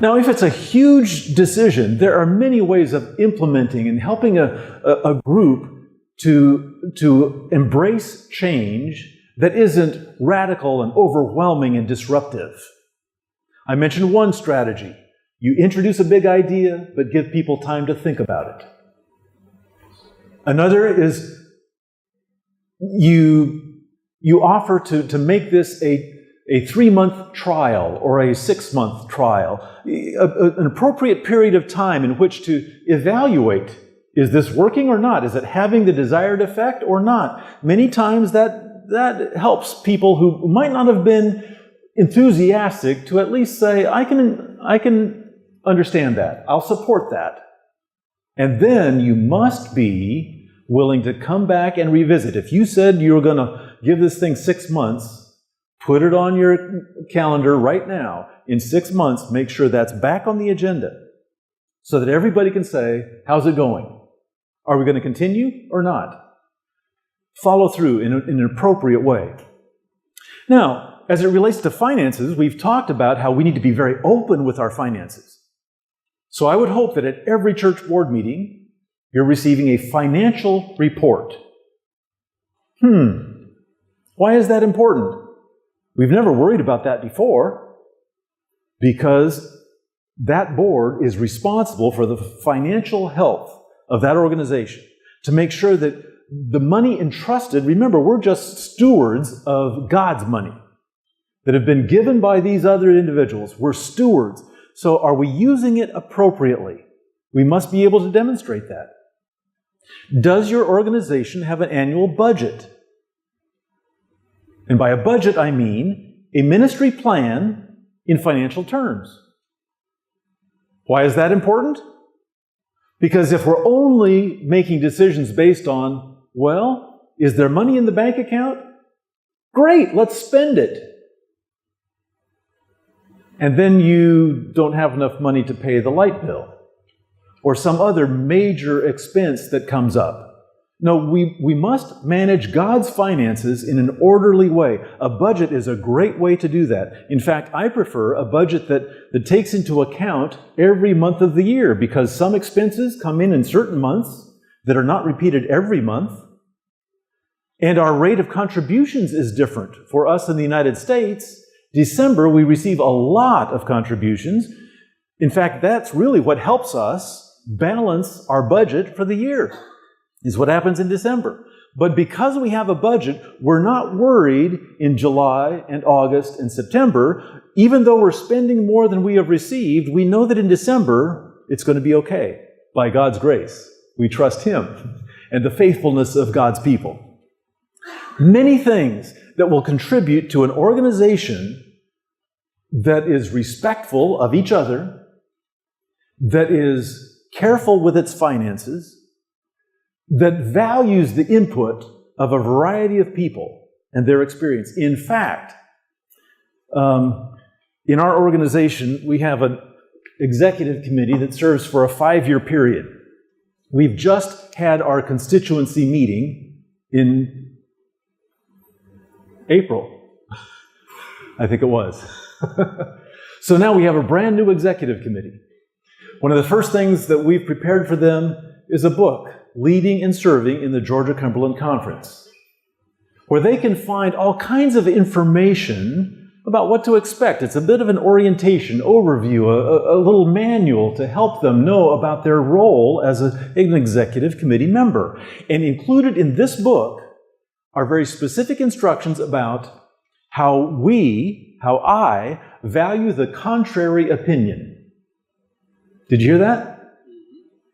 Now, if it's a huge decision, there are many ways of implementing and helping a group to embrace change that isn't radical and overwhelming and disruptive. I mentioned one strategy. You introduce a big idea, but give people time to think about it. Another is you offer to make this a 3-month trial or a 6-month trial, an appropriate period of time in which to evaluate, is this working or not? Is it having the desired effect or not? Many times that helps people who might not have been enthusiastic to at least say, I can understand that. I'll support that. And then you must be willing to come back and revisit. If you said you were going to give this thing 6 months, put it on your calendar right now. In 6 months, make sure that's back on the agenda so that everybody can say, how's it going? Are we going to continue or not? Follow through in an appropriate way. Now, as it relates to finances, we've talked about how we need to be very open with our finances. So I would hope that at every church board meeting, you're receiving a financial report. Why is that important? We've never worried about that before because that board is responsible for the financial health of that organization to make sure that the money entrusted, remember, we're just stewards of God's money that have been given by these other individuals. We're stewards. So are we using it appropriately? We must be able to demonstrate that. Does your organization have an annual budget? And by a budget, I mean a ministry plan in financial terms. Why is that important? Because if we're only making decisions based on, well, is there money in the bank account? Great, let's spend it. And then you don't have enough money to pay the light bill or some other major expense that comes up. No, we must manage God's finances in an orderly way. A budget is a great way to do that. In fact, I prefer a budget that takes into account every month of the year because some expenses come in certain months that are not repeated every month. And our rate of contributions is different. For us in the United States, December, we receive a lot of contributions. In fact, that's really what helps us balance our budget for the year, is what happens in December. But because we have a budget, we're not worried in July and August and September. Even though we're spending more than we have received, we know that in December, it's going to be okay. By God's grace, we trust Him and the faithfulness of God's people. Many things that will contribute to an organization that is respectful of each other, that is careful with its finances, that values the input of a variety of people and their experience. In fact, in our organization, we have an executive committee that serves for a 5-year period. We've just had our constituency meeting in April, I think it was. So now we have a brand new executive committee. One of the first things that we've prepared for them is a book, Leading and Serving in the Georgia-Cumberland Conference, where they can find all kinds of information about what to expect. It's a bit of an orientation, overview, a little manual to help them know about their role as an executive committee member. And included in this book are very specific instructions about how I value the contrary opinion. Did you hear that?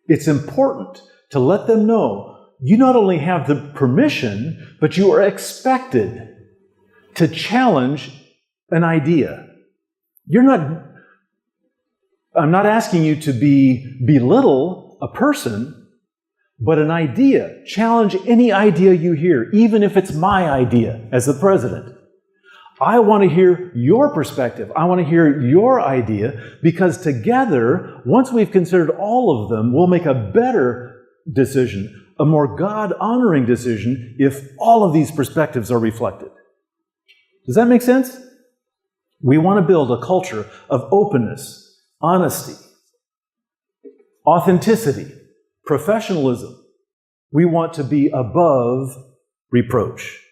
It's important to let them know you not only have the permission, but you are expected to challenge an idea. I'm not asking you to belittle a person, but an idea. Challenge any idea you hear, even if it's my idea as the president. I want to hear your perspective. I want to hear your idea, because together, once we've considered all of them, we'll make a better decision, a more God-honoring decision, if all of these perspectives are reflected. Does that make sense? We want to build a culture of openness, honesty, authenticity, professionalism. We want to be above reproach.